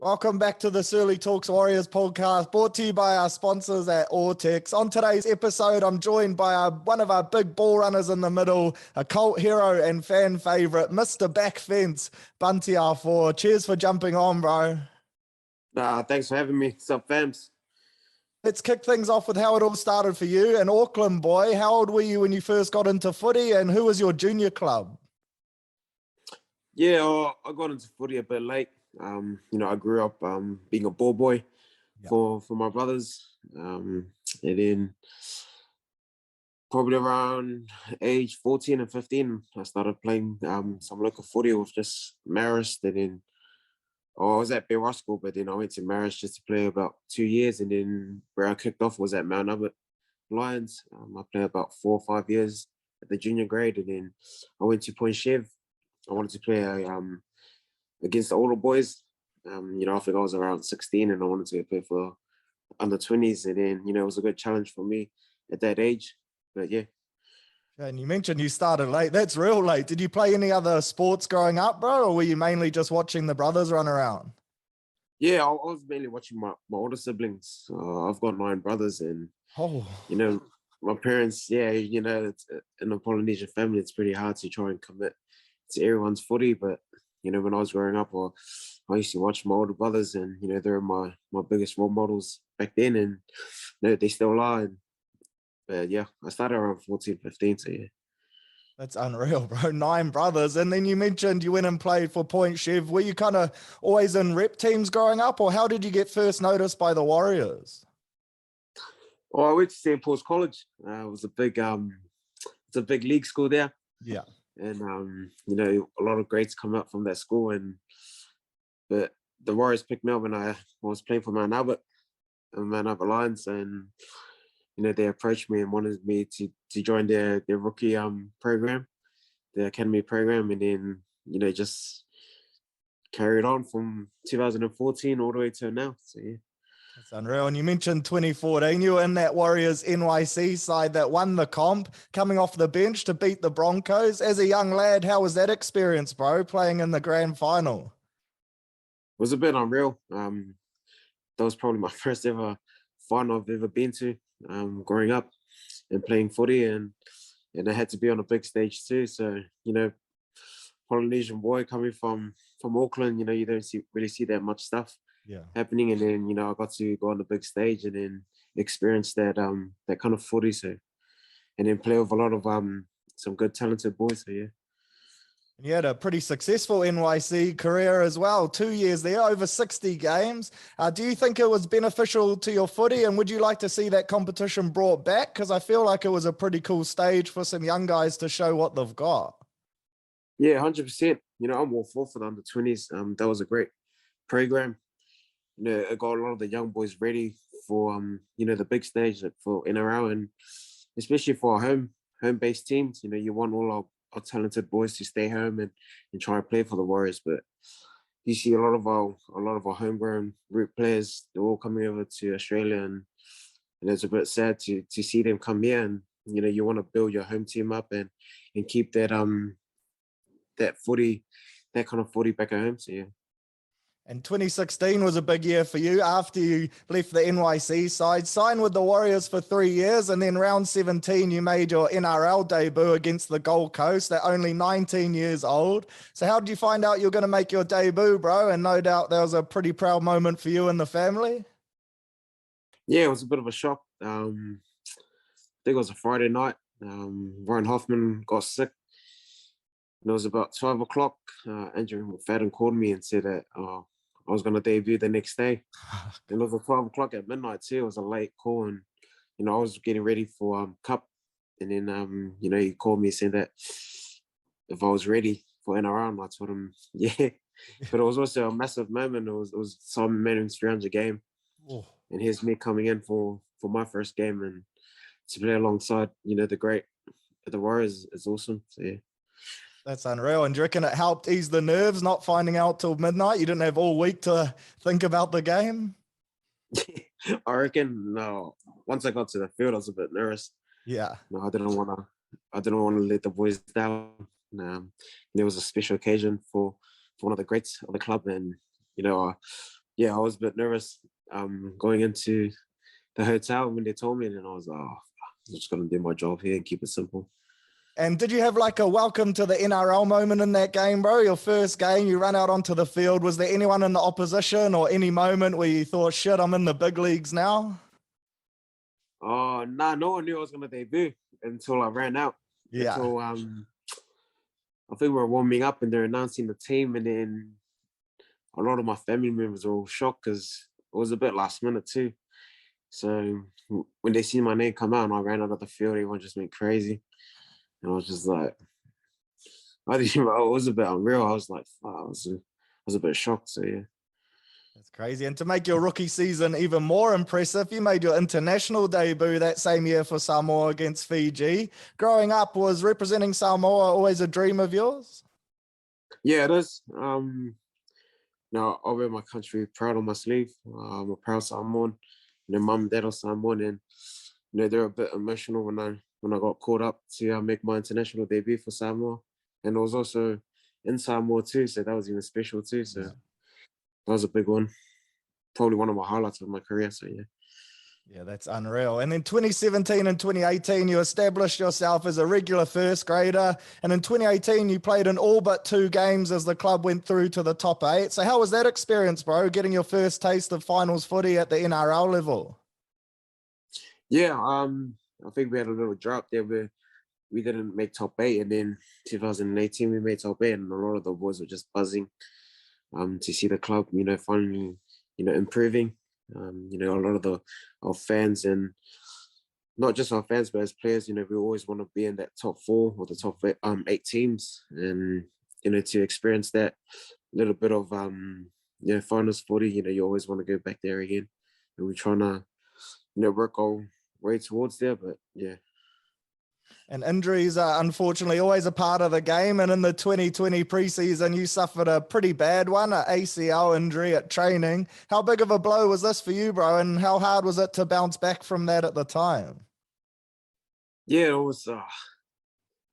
Welcome back to the Searley Talks Warriors podcast, brought to you by our sponsors at Ortex. On today's episode, I'm joined by one of our big ball runners in the middle, a cult hero and fan favourite, Mr. Backfence, Bunty Afoa. Cheers for jumping on, bro. Thanks for having me. What's up, fams? Let's kick things off with how it all started for you. An Auckland boy, how old were you when you first got into footy, and who was your junior club? Yeah, I got into footy a bit late. I grew up being a ball boy for my brothers. And then probably around age 14 and 15, I started playing some local footy with just Marist. And then I was at Bear School, but then I went to Marist just to play about 2 years. And then where I kicked off was at Mount Albert Lions. I played about 4 or 5 years at the junior grade. And then I went to Point Chev. I wanted to play against the older boys. I think I was around 16 and I wanted to play for under 20s. And then, it was a good challenge for me at that age. But yeah. And you mentioned you started late. That's real late. Did you play any other sports growing up, bro? Or were you mainly just watching the brothers run around? Yeah, I was mainly watching my older siblings. I've got 9 brothers and, my parents, it's, in a Polynesian family, it's pretty hard to try and commit to everyone's footy. But, when I was growing up, I used to watch my older brothers and, they were my biggest role models back then. And, they still are. But yeah, I started around 14, 15, so yeah. That's unreal, bro. 9 brothers. And then you mentioned you went and played for Point Chev. Were you kind of always in rep teams growing up, or how did you get first noticed by the Warriors? Well, I went to St. Paul's College. It was a big league school there. Yeah. And, a lot of greats come out from that school. But the Warriors picked me up when I was playing for Mount Albert Lions. And, they approached me and wanted me to join their rookie program, the academy program. And then, just carried on from 2014 all the way to now. So, yeah. That's unreal. And you mentioned 2014, you were in that Warriors NYC side that won the comp, coming off the bench to beat the Broncos. As a young lad, how was that experience, bro, playing in the grand final? It was a bit unreal. That was probably my first ever final I've ever been to growing up and playing footy. And I had to be on a big stage too. So, Polynesian boy coming from Auckland, you don't really see that much stuff happening. And then, I got to go on the big stage and then experience that kind of footy. So, and then play with a lot of some good talented boys. So yeah. And you had a pretty successful NYC career as well, 2 years there, over 60 games. Do you think it was beneficial to your footy, and would you like to see that competition brought back? Because I feel like it was a pretty cool stage for some young guys to show what they've got. Yeah, 100%. I'm all for the under 20s. That was a great program. It got a lot of the young boys ready for, the big stage for NRL, and especially for our home-based teams. You want all our talented boys to stay home and try and play for the Warriors. But you see a lot of our homegrown root players, they're all coming over to Australia, and it's a bit sad to see them come here. And you want to build your home team up and keep that footy, that kind of footy back at home. So yeah. And 2016 was a big year for you after you left the NYC side, signed with the Warriors for 3 years, and then round 17, you made your NRL debut against the Gold Coast at only 19 years old. So how did you find out you were going to make your debut, bro? And no doubt that was a pretty proud moment for you and the family. Yeah, it was a bit of a shock. I think it was a Friday night. Ryan Hoffman got sick. And it was about 12 o'clock. Andrew McFadden called me and said that I was going to debut the next day. And it was at 12 o'clock at midnight too. It was a late call. And, I was getting ready for Cup. And then, he called me saying that if I was ready for NRL. And I told him, yeah. But it was also a massive moment. It was Simon Manning's 300 game. Oh. And here's me coming in for my first game. And to play alongside, the great, the Warriors is awesome. So, yeah. That's unreal. And do you reckon it helped ease the nerves not finding out till midnight? You didn't have all week to think about the game? I reckon, no. Once I got to the field, I was a bit nervous. Yeah. No, I didn't want to let the boys down. It was a special occasion for one of the greats of the club. And, yeah, I was a bit nervous going into the hotel when they told me, and then I was like, oh, I'm just gonna do my job here and keep it simple. And did you have like a welcome to the NRL moment in that game, bro? Your first game, you run out onto the field. Was there anyone in the opposition or any moment where you thought, shit, I'm in the big leagues now? Oh, nah, no one knew I was gonna debut until I ran out. Yeah. Until I think we were warming up and they're announcing the team, and then a lot of my family members were all shocked because it was a bit last minute too. So when they see my name come out and I ran out of the field, everyone just went crazy. And I was just like, it was a bit unreal. I was like, I was a bit shocked. So yeah. That's crazy. And to make your rookie season even more impressive, you made your international debut that same year for Samoa against Fiji. Growing up, was representing Samoa always a dream of yours? Yeah, it is. Now I wear my country proud on my sleeve. I'm a proud Samoan. And mum and dad are Samoan, and they're a bit emotional when I got called up to make my international debut for Samoa, and it was also in Samoa too, so that was even special too. So that was a big one, probably one of my highlights of my career. So yeah. Yeah, that's unreal. And in 2017 and 2018, you established yourself as a regular first grader. And in 2018, you played in all but 2 games as the club went through to the top 8. So how was that experience, bro, getting your first taste of finals footy at the NRL level? Yeah, I think we had a little drop there where we didn't make top 8, and then 2018 we made top 8, and a lot of the boys were just buzzing to see the club, finally, improving. A lot of our fans, and not just our fans, but as players, we always want to be in that top 4 or the top 8 teams, and to experience that little bit of finals footy, you always want to go back there again, and we're trying to work our way towards there, but yeah. And injuries are unfortunately always a part of the game. And in the 2020 preseason, you suffered a pretty bad one, an ACL injury at training. How big of a blow was this for you, bro? And how hard was it to bounce back from that at the time? Yeah, it was. That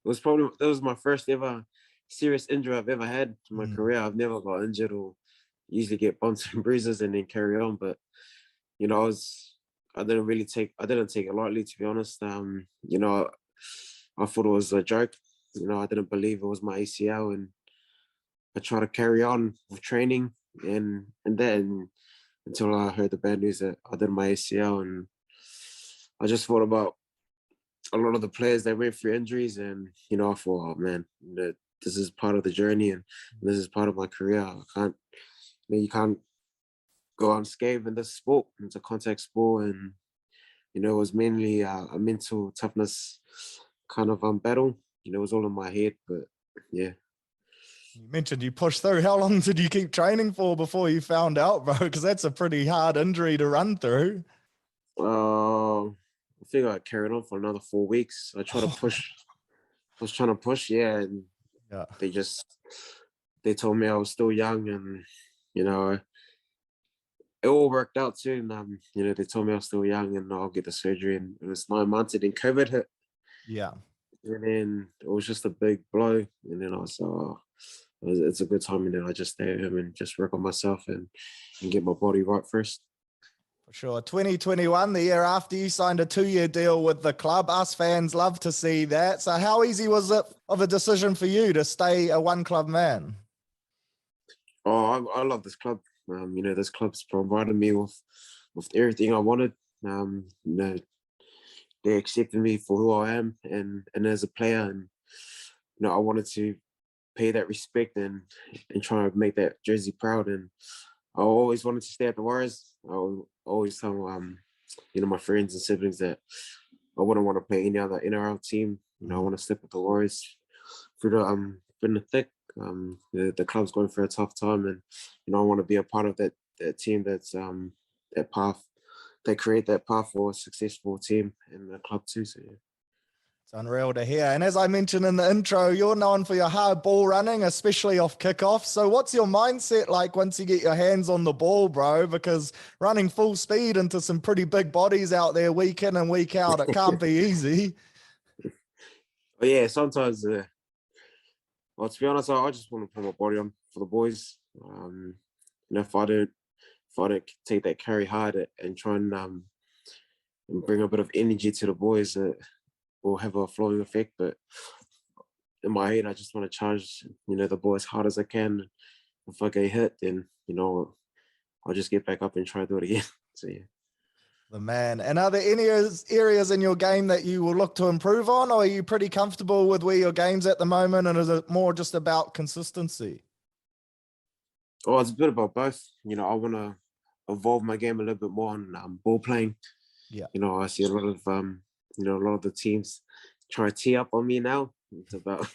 was my first ever serious injury I've ever had in my career. I've never got injured or usually get bumps and bruises and then carry on. But I didn't take it lightly, to be honest. I thought it was a joke. I didn't believe it was my ACL, and I tried to carry on with training and then until I heard the bad news that I did my ACL, and I just thought about a lot of the players that went through injuries, and I thought, oh man, this is part of the journey and this is part of my career. You can't go unscathed in this sport. It's a contact sport, and it was mainly a mental toughness kind of battle. It was all in my head, but yeah. You mentioned you pushed through. How long did you keep training for before you found out, bro? Because that's a pretty hard injury to run through. I think I carried on for another 4 weeks. I tried to push. I was trying to push, yeah, and Yeah. they told me I was still young, and it all worked out too. And they told me I was still young and I'll get the surgery, and it was 9 months, and then COVID hit. Yeah. And then it was just a big blow. And then I was, it's a good time. And then I just stay at home and just work on myself and get my body right first. For sure. 2021, the year after, you signed a 2-year deal with the club. Us fans love to see that. So how easy was it of a decision for you to stay a one-club man? Oh, I love this club. This club's provided me with everything I wanted. They accepted me for who I am and as a player, and I wanted to pay that respect and try to make that jersey proud. And I always wanted to stay at the Warriors. I always tell my friends and siblings that I wouldn't want to play any other NRL team. I want to stick with the Warriors through the thick. The club's going through a tough time, and I want to be a part of that team that's that path. They create that path for a successful team in the club too. So yeah. It's unreal to hear. And as I mentioned in the intro, you're known for your hard ball running, especially off kickoff. So what's your mindset like once you get your hands on the ball, bro? Because running full speed into some pretty big bodies out there week in and week out, it can't be easy. But yeah, sometimes, well, to be honest, I just want to put my body on for the boys. If if I don't take that carry hard and try and bring a bit of energy to the boys, it will have a flowing effect. But in my head, I just want to charge, the boys hard as I can. If I get hit, then, I'll just get back up and try to do it again. So, yeah. The man. And are there any areas in your game that you will look to improve on, or are you pretty comfortable with where your game's at the moment, and is it more just about consistency? Oh, it's a bit about both. I want to evolve my game a little bit more on ball playing. Yeah. I see a lot of the teams try to tee up on me now. It's about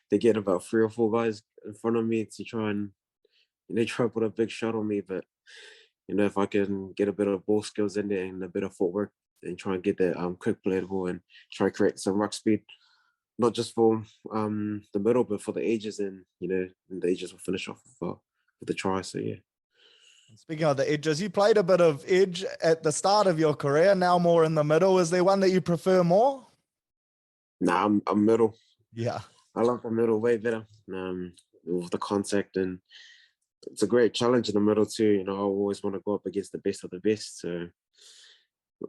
they get about 3 or 4 guys in front of me to try and try to put a big shot on me. But if I can get a bit of ball skills in there and a bit of footwork and try and get that quick play the ball and try to create some ruck speed, not just for the middle, but for the edges, and and the edges will finish off with the try. So yeah. Speaking of the edges, you played a bit of edge at the start of your career, now more in the middle. Is there one that you prefer more? Nah, I'm middle. Yeah. I love the middle way better. With the contact, and it's a great challenge in the middle too. I always want to go up against the best of the best. So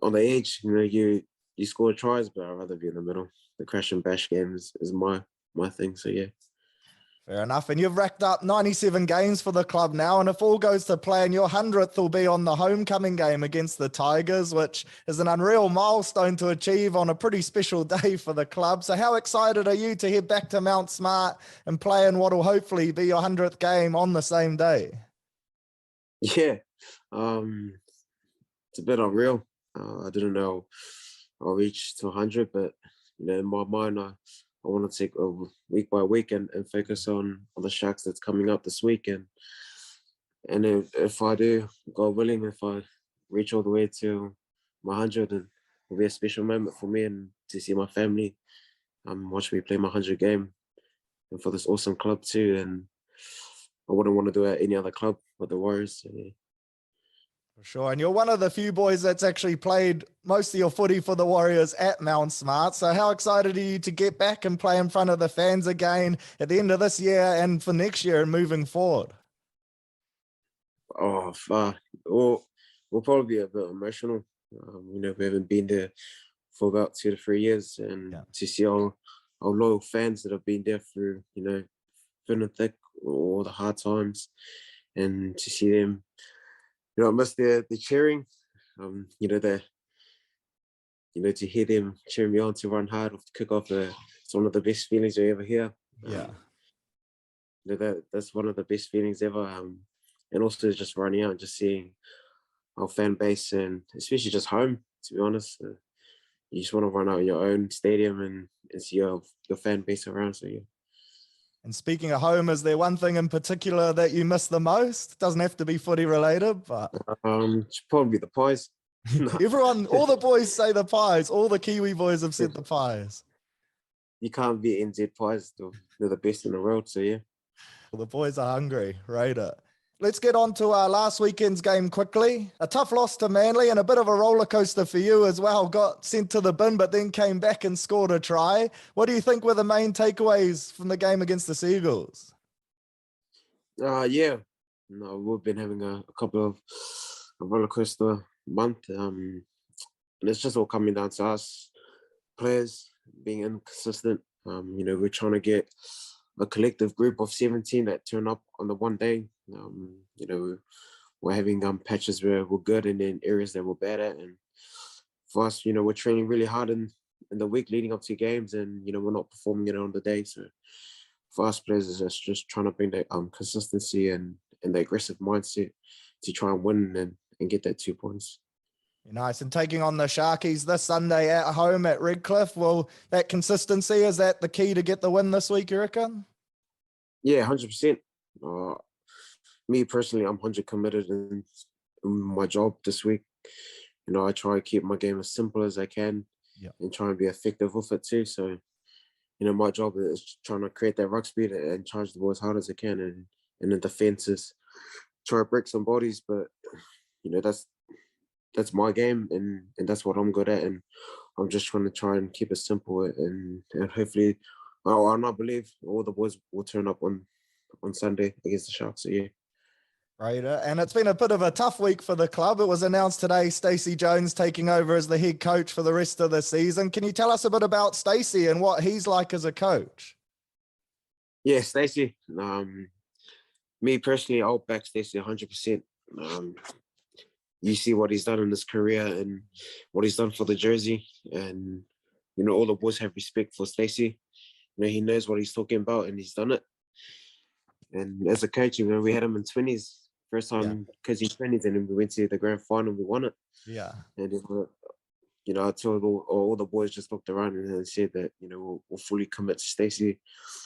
on the edge, you score tries, but I'd rather be in the middle. The crash and bash game is my thing. So yeah. Fair enough. And you've racked up 97 games for the club now. And if all goes to plan, your 100th will be on the homecoming game against the Tigers, which is an unreal milestone to achieve on a pretty special day for the club. So how excited are you to head back to Mount Smart and play in what will hopefully be your 100th game on the same day? Yeah. It's a bit unreal. I didn't know I'll reach to 100, but in my mind, I want to take week by week and focus on the Sharks that's coming up this week. And if I do, God willing, if I reach all the way to my 100, then it'll be a special moment for me and to see my family watch me play my 100 game, and for this awesome club too. And I wouldn't want to do it at any other club but the Warriors. So, yeah. For sure. And you're one of the few boys that's actually played most of your footy for the Warriors at Mount Smart. So how excited are you to get back and play in front of the fans again at the end of this year and for next year and moving forward? Oh, we'll probably be a bit emotional. We haven't been there for about 2 to 3 years, and to see our loyal fans that have been there through, thin and thick, all the hard times, and to see them, I miss the cheering, to hear them cheering me on to run hard off the kick-off. It's one of the best feelings you ever hear. Yeah. That's one of the best feelings ever. And also just running out and just seeing our fan base, and especially just home, to be honest. You just want to run out in your own stadium and see your fan base around. So, yeah. And speaking of home, is there one thing in particular that you miss the most? Doesn't have to be footy related, but it's probably the Pies. Everyone, all the boys say the Pies. All the Kiwi boys have said the Pies. You can't beat NZ Pies. They're the best in the world. So yeah. Well, the boys are hungry. Rate it. Let's get on to our last weekend's game quickly. A tough loss to Manly and a bit of a roller coaster for you as well. Got sent to the bin, but then came back and scored a try. What do you think were the main takeaways from the game against the Seagulls? Yeah. No, we've been having a couple of roller coaster month. And it's just all coming down to us players being inconsistent. We're trying to get a collective group of 17 that turn up on the one day. We're having patches where we're good and then areas that we're bad at. And for us, we're training really hard in the week leading up to games, and we're not performing it on the day. So for us players, it's just trying to bring that consistency and the aggressive mindset to try and win and get that 2 points. Nice. And taking on the Sharkies this Sunday at home at Redcliffe, well, that consistency, is that the key to get the win this week, you reckon? Yeah, 100%. Me personally, I'm 100 committed in my job this week. I try to keep my game as simple as I can and try and be effective with it too. So, my job is trying to create that ruck speed and charge the ball as hard as I can. And in defense is try to break some bodies. But, that's my game and that's what I'm good at. And I'm just try and keep it simple and hopefully, I believe all the boys will turn up on Sunday against the Sharks. So, yeah. Right. And it's been a bit of a tough week for the club. It was announced today Stacey Jones taking over as the head coach for the rest of the season. Can you tell us a bit about Stacey and what he's like as a coach? Yeah, Stacey. Me personally, I'll back Stacey 100%. You see what he's done in his career and what he's done for the jersey, and all the boys have respect for Stacey. He knows what he's talking about, and he's done it. And as a coach, we had him in 20s, first time coaching 20s, and then we went to the grand final and we won it. Yeah. And I told all the boys just looked around and said that we'll fully commit to Stacey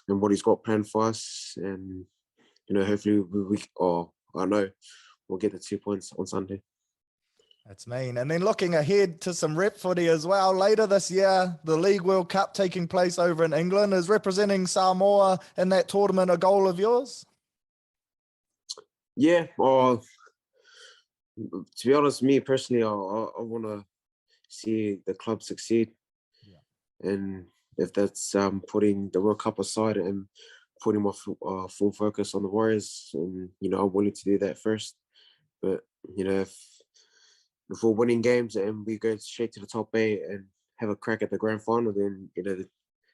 and what he's got planned for us, and hopefully I know we'll get the 2 points on Sunday. That's mean. And then looking ahead to some rep footy as well. Later this year, the League World Cup taking place over in England. Is representing Samoa in that tournament a goal of yours? Yeah. To be honest, me personally, I want to see the club succeed. Yeah. And if that's putting the World Cup aside and putting my full focus on the Warriors, and I'm willing to do that first. But if we're winning games and we go straight to the top 8 and have a crack at the grand final, then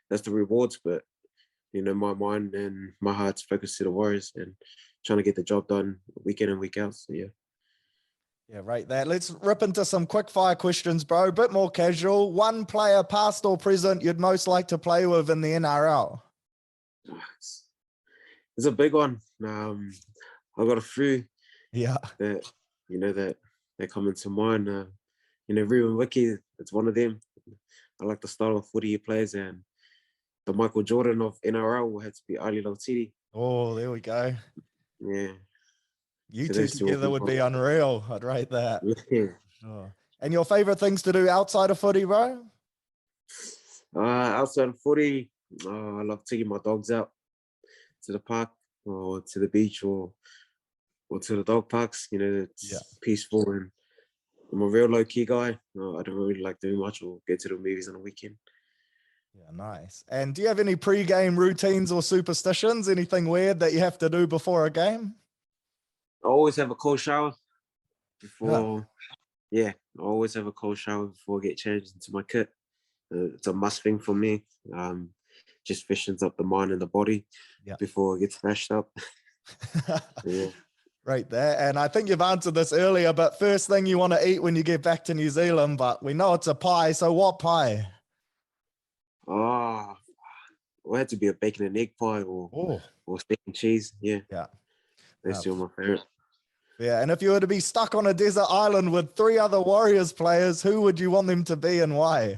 that's the rewards. But my mind and my heart's focused to the Warriors and trying to get the job done week in and week out. So yeah, right there. Let's rip into some quick fire questions, bro. A bit more casual. One player, past or present, you'd most like to play with in the NRL? It's a big one. I've got a few. Yeah. That they come into mind. Ruben Wiki, it's one of them. I like the style of footy he plays, and the Michael Jordan of NRL will have to be Ali Lautiti. Oh, there we go. Yeah. You two together would be unreal. I'd rate that. Yeah. Oh. And your favorite things to do outside of footy, bro? Outside of footy, I love taking my dogs out to the park or to the beach or to the dog parks. It's peaceful, and I'm a real low-key guy. I don't really like doing much or go to the movies on the weekend. Yeah, nice. And do you have any pre-game routines or superstitions? Anything weird that you have to do before a game? I always have a cold shower before. Yeah, I always have a cold shower before I get changed into my kit. It's a must thing for me. Just freshens up the mind and the body before it gets freshed up. Yeah. Right there. And I think you've answered this earlier, but first thing you want to eat when you get back to New Zealand, but we know it's a pie. So what pie? Oh, it had to be a bacon and egg pie or steak and cheese. Yeah. Yeah. That's still my favorite. Yeah. And if you were to be stuck on a desert island with 3 other Warriors players, who would you want them to be and why?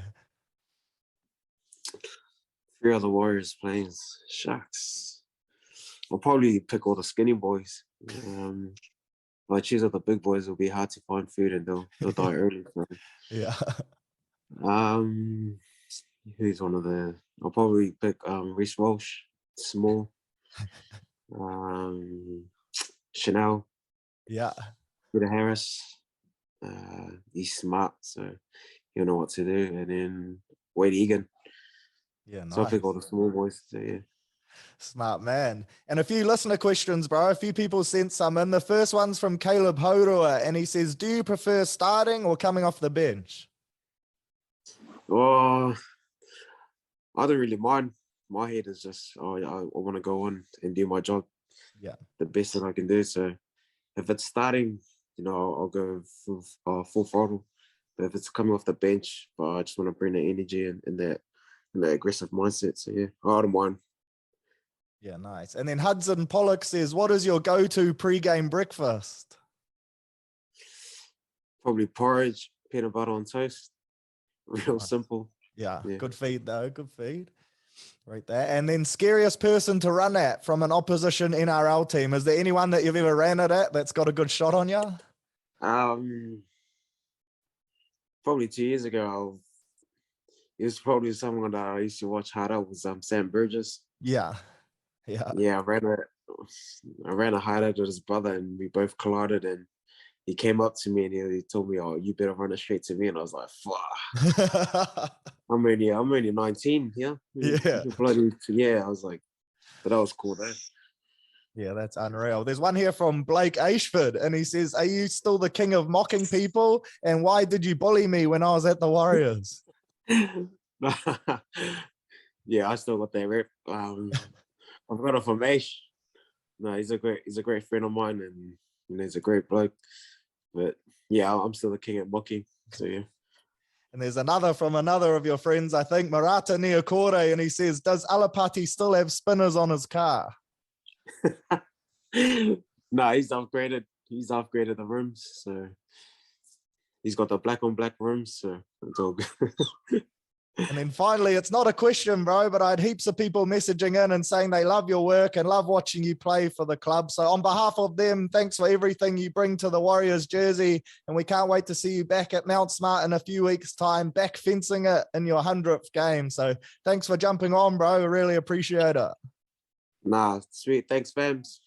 3 other Warriors players. Shucks. I'll probably pick all the skinny boys. If I choose all the big boys, it'll be hard to find food and they'll die early. So. Yeah. Who's one of the? I'll probably pick Reece Walsh, small. Chanel. Yeah. Peter Harris. He's smart, so he'll know what to do. And then Wade Egan. Yeah, nice. So I pick all the small boys. So yeah. Smart man. And a few listener questions, bro. A few people sent some in. The first one's from Caleb Horua, and he says, do you prefer starting or coming off the bench? Oh, I don't really mind. My head is just, I want to go on and do my job the best that I can do. So if it's starting, I'll go full throttle. But if it's coming off the bench, I just want to bring the energy and that aggressive mindset. So yeah, I don't mind. Yeah, nice. And then Hudson Pollock says, what is your go-to pre-game breakfast? Probably porridge, peanut butter on toast. Real simple. Yeah, good feed though, good feed. Right there. And then scariest person to run at from an opposition NRL team. Is there anyone that you've ever ran it at that's got a good shot on you? Probably 2 years ago, it was probably someone that I used to watch hard up was Sam Burgess. Yeah. I ran a hideout with his brother, and we both collided, and he came up to me and he told me, "Oh, you better run it straight to me." And I was like, "Fuck." I'm only 19, yeah. Yeah. Bloody, yeah. I was like, but that was cool though. Yeah, that's unreal. There's one here from Blake Ashford, and he says, "Are you still the king of mocking people? And why did you bully me when I was at the Warriors?" Yeah, I still got that rep. I've got it from Ash. No, he's a great friend of mine, and he's a great bloke. But yeah, I'm still the king at mocking. So yeah. And there's another from another of your friends, I think, Marata Niokore, and he says, "Does Alapati still have spinners on his car?" No, he's upgraded. He's upgraded the rims, so he's got the black on black rims, so it's all good. And then finally, it's not a question, bro, but I had heaps of people messaging in and saying they love your work and love watching you play for the club. So on behalf of them, thanks for everything you bring to the Warriors jersey. And we can't wait to see you back at Mount Smart in a few weeks' time, back fencing it in your 100th game. So thanks for jumping on, bro. I really appreciate it. Nah, sweet. Thanks, fams.